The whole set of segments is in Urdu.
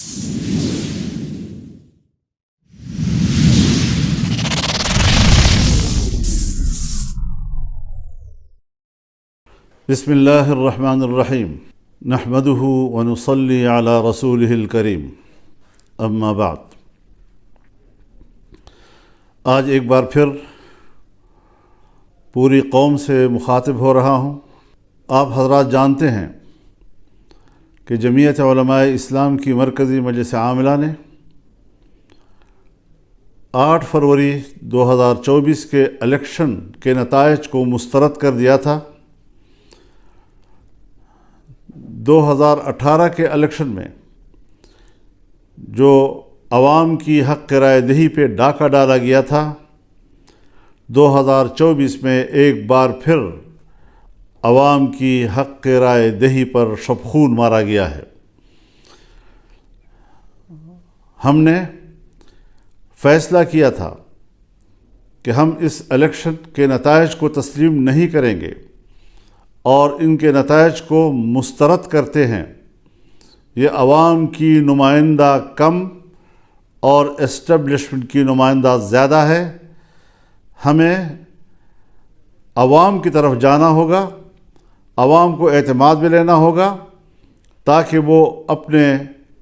بسم اللہ الرحمن الرحیم نحمدہ ونصلی علی رسولہ الکریم اما بعد۔ آج ایک بار پھر پوری قوم سے مخاطب ہو رہا ہوں۔ آپ حضرات جانتے ہیں کہ جمعیت علماء اسلام کی مرکزی مجلس عاملہ نے 8 فروری 2024 کے الیکشن کے نتائج کو مسترد کر دیا تھا۔ 2018 کے الیکشن میں جو عوام کی حق رائے دہی پہ ڈاکہ ڈالا گیا تھا، 2024 میں ایک بار پھر عوام کی حق رائے دہی پر شبخون مارا گیا ہے۔ ہم نے فیصلہ کیا تھا کہ ہم اس الیکشن کے نتائج کو تسلیم نہیں کریں گے اور ان کے نتائج کو مسترد کرتے ہیں۔ یہ عوام کی نمائندہ کم اور اسٹیبلشمنٹ کی نمائندہ زیادہ ہے۔ ہمیں عوام کی طرف جانا ہوگا، عوام کو اعتماد میں لینا ہوگا تاکہ وہ اپنے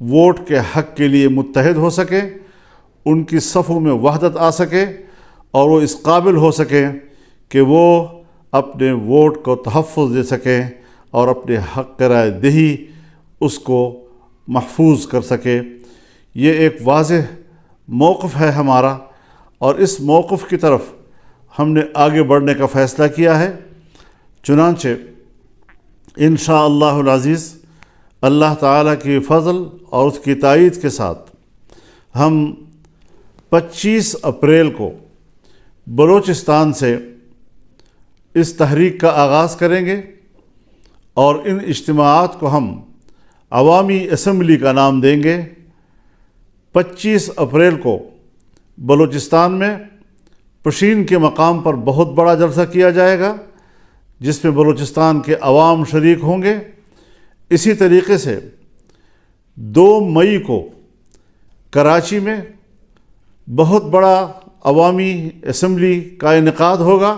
ووٹ کے حق کے لیے متحد ہو سکیں، ان کی صفوں میں وحدت آ سکے اور وہ اس قابل ہو سکیں کہ وہ اپنے ووٹ کو تحفظ دے سکیں اور اپنے حق رائے دہی اس کو محفوظ کر سکے۔ یہ ایک واضح موقف ہے ہمارا اور اس موقف کی طرف ہم نے آگے بڑھنے کا فیصلہ کیا ہے۔ چنانچہ انشاءاللہ العزیز اللہ تعالیٰ کی فضل اور اس کی تائید کے ساتھ ہم 25 اپریل کو بلوچستان سے اس تحریک کا آغاز کریں گے اور ان اجتماعات کو ہم عوامی اسمبلی کا نام دیں گے۔ 25 اپریل کو بلوچستان میں پشین کے مقام پر بہت بڑا جلسہ کیا جائے گا جس میں بلوچستان کے عوام شریک ہوں گے۔ اسی طریقے سے 2 مئی کو کراچی میں بہت بڑا عوامی اسمبلی کا انعقاد ہوگا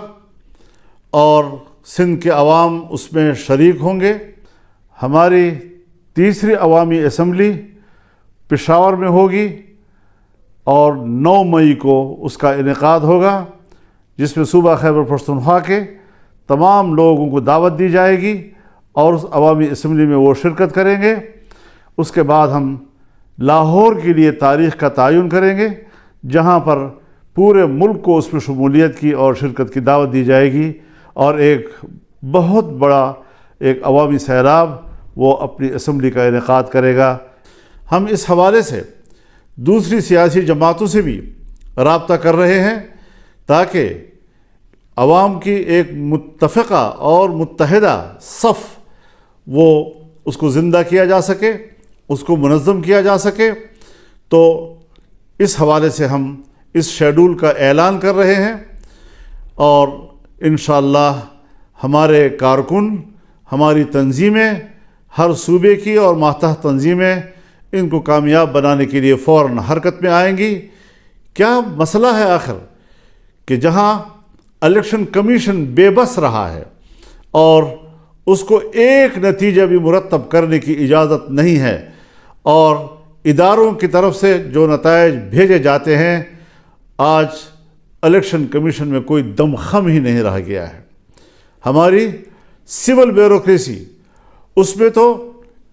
اور سندھ کے عوام اس میں شریک ہوں گے۔ ہماری تیسری عوامی اسمبلی پشاور میں ہوگی اور 9 مئی کو اس کا انعقاد ہوگا جس میں صوبہ خیبر پختونخوا کے تمام لوگوں کو دعوت دی جائے گی اور اس عوامی اسمبلی میں وہ شرکت کریں گے۔ اس کے بعد ہم لاہور کے لیے تاریخ کا تعین کریں گے جہاں پر پورے ملک کو اس میں شمولیت کی اور شرکت کی دعوت دی جائے گی اور ایک بہت بڑا ایک عوامی سیلاب وہ اپنی اسمبلی کا انعقاد کرے گا۔ ہم اس حوالے سے دوسری سیاسی جماعتوں سے بھی رابطہ کر رہے ہیں تاکہ عوام کی ایک متفقہ اور متحدہ صف وہ اس کو زندہ کیا جا سکے، اس کو منظم کیا جا سکے۔ تو اس حوالے سے ہم اس شیڈول کا اعلان کر رہے ہیں اور انشاءاللہ ہمارے کارکن، ہماری تنظیمیں، ہر صوبے کی اور ماتحت تنظیمیں ان کو کامیاب بنانے کے لیے فوراً حرکت میں آئیں گی۔ کیا مسئلہ ہے آخر کہ جہاں الیکشن کمیشن بے بس رہا ہے اور اس کو ایک نتیجہ بھی مرتب کرنے کی اجازت نہیں ہے اور اداروں کی طرف سے جو نتائج بھیجے جاتے ہیں، آج الیکشن کمیشن میں کوئی دم خم ہی نہیں رہ گیا ہے۔ ہماری سول بیوروکریسی اس میں تو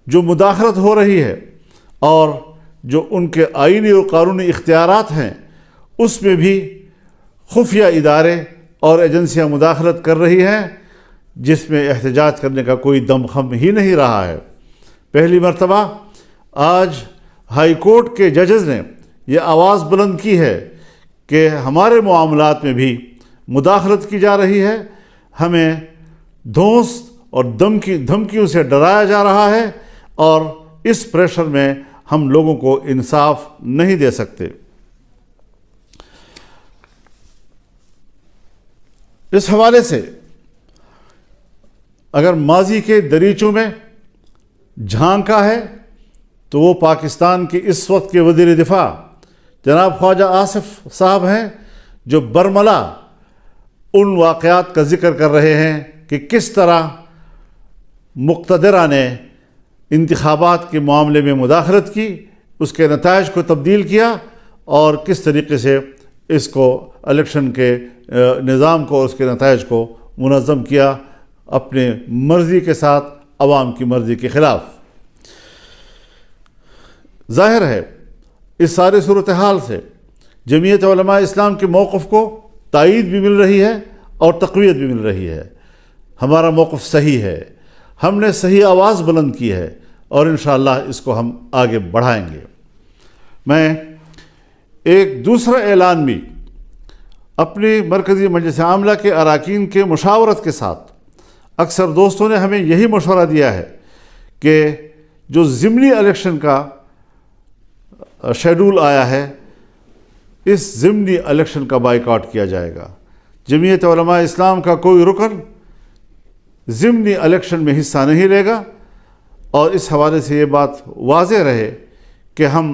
جو مداخلت ہو رہی ہے اور جو ان کے آئینی اور قانونی اختیارات ہیں اس میں بھی خفیہ ادارے اور ایجنسیاں مداخلت کر رہی ہیں جس میں احتجاج کرنے کا کوئی دم خم ہی نہیں رہا ہے۔ پہلی مرتبہ آج ہائی کورٹ کے ججز نے یہ آواز بلند کی ہے کہ ہمارے معاملات میں بھی مداخلت کی جا رہی ہے، ہمیں دھونس اور دھمکیوں سے ڈرایا جا رہا ہے اور اس پریشر میں ہم لوگوں کو انصاف نہیں دے سکتے۔ اس حوالے سے اگر ماضی کے دریچوں میں جھانکا ہے تو وہ پاکستان کے اس وقت کے وزیر دفاع جناب خواجہ آصف صاحب ہیں، جو برملا ان واقعات کا ذکر کر رہے ہیں کہ کس طرح مقتدرہ نے انتخابات کے معاملے میں مداخلت کی، اس کے نتائج کو تبدیل کیا، اور کس طریقے سے اس کو الیکشن کے نظام کو اور اس کے نتائج کو منظم کیا اپنے مرضی کے ساتھ، عوام کی مرضی کے خلاف۔ ظاہر ہے اس سارے صورتحال سے جمعیت علماء اسلام کے موقف کو تائید بھی مل رہی ہے اور تقویت بھی مل رہی ہے۔ ہمارا موقف صحیح ہے، ہم نے صحیح آواز بلند کی ہے، اور انشاءاللہ اس کو ہم آگے بڑھائیں گے۔ میں ایک دوسرا اعلان بھی اپنی مرکزی مجلس عاملہ کے اراکین کے مشاورت کے ساتھ، اکثر دوستوں نے ہمیں یہی مشورہ دیا ہے کہ جو ضمنی الیکشن کا شیڈول آیا ہے، اس ضمنی الیکشن کا بائیکاٹ کیا جائے گا۔ جمعیت علماء اسلام کا کوئی رکن ضمنی الیکشن میں حصہ نہیں لے گا، اور اس حوالے سے یہ بات واضح رہے کہ ہم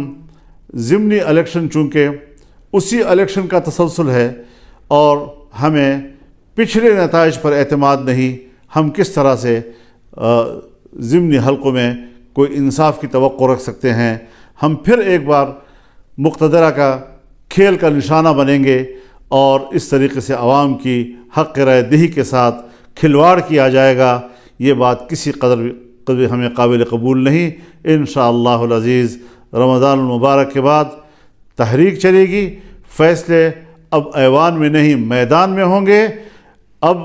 ضمنی الیکشن چونکہ اسی الیکشن کا تسلسل ہے اور ہمیں پچھلے نتائج پر اعتماد نہیں، ہم کس طرح سے ضمنی حلقوں میں کوئی انصاف کی توقع رکھ سکتے ہیں۔ ہم پھر ایک بار مقتدرہ کا کھیل کا نشانہ بنیں گے، اور اس طریقے سے عوام کی حق رائے دہی کے ساتھ کھلواڑ کیا جائے گا۔ یہ بات کسی قدر ہمیں قابل قبول نہیں۔ انشاءاللہ العزیز رمضان المبارک کے بعد تحریک چلے گی، فیصلے اب ایوان میں نہیں میدان میں ہوں گے۔ اب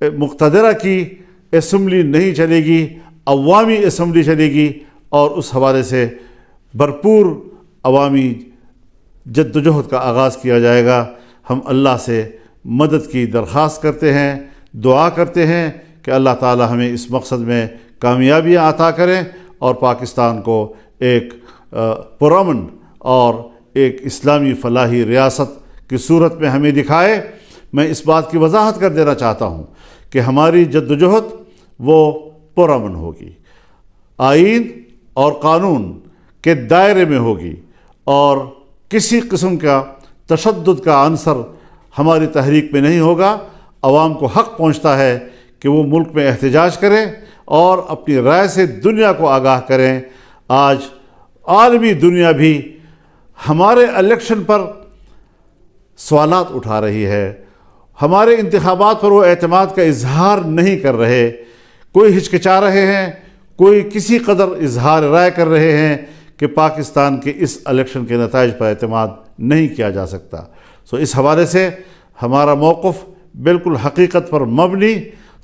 مقتدرہ کی اسمبلی نہیں چلے گی، عوامی اسمبلی چلے گی، اور اس حوالے سے بھرپور عوامی جدوجہد کا آغاز کیا جائے گا۔ ہم اللہ سے مدد کی درخواست کرتے ہیں، دعا کرتے ہیں کہ اللہ تعالی ہمیں اس مقصد میں کامیابیاں عطا کریں، اور پاکستان کو ایک پرامن اور ایک اسلامی فلاحی ریاست کی صورت میں ہمیں دکھائے۔ میں اس بات کی وضاحت کر دینا چاہتا ہوں کہ ہماری جدوجہد وہ پرامن ہوگی، آئین اور قانون کے دائرے میں ہوگی، اور کسی قسم کا تشدد کا عنصر ہماری تحریک میں نہیں ہوگا۔ عوام کو حق پہنچتا ہے کہ وہ ملک میں احتجاج کریں اور اپنی رائے سے دنیا کو آگاہ کریں۔ آج عالمی دنیا بھی ہمارے الیکشن پر سوالات اٹھا رہی ہے، ہمارے انتخابات پر وہ اعتماد کا اظہار نہیں کر رہے، کوئی ہچکچا رہے ہیں، کوئی کسی قدر اظہار رائے کر رہے ہیں کہ پاکستان کے اس الیکشن کے نتائج پر اعتماد نہیں کیا جا سکتا۔ اس حوالے سے ہمارا موقف بالکل حقیقت پر مبنی،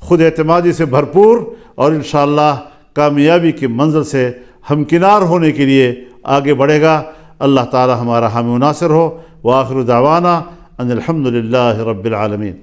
خود اعتمادی سے بھرپور، اور انشاءاللہ کامیابی کی منزل سے ہمکنار ہونے کے لیے آگے بڑھے گا۔ اللہ تعالی ہمارا حامی و ناصر ہو۔ وآخر دعوانا ان الحمد للہ رب العالمین۔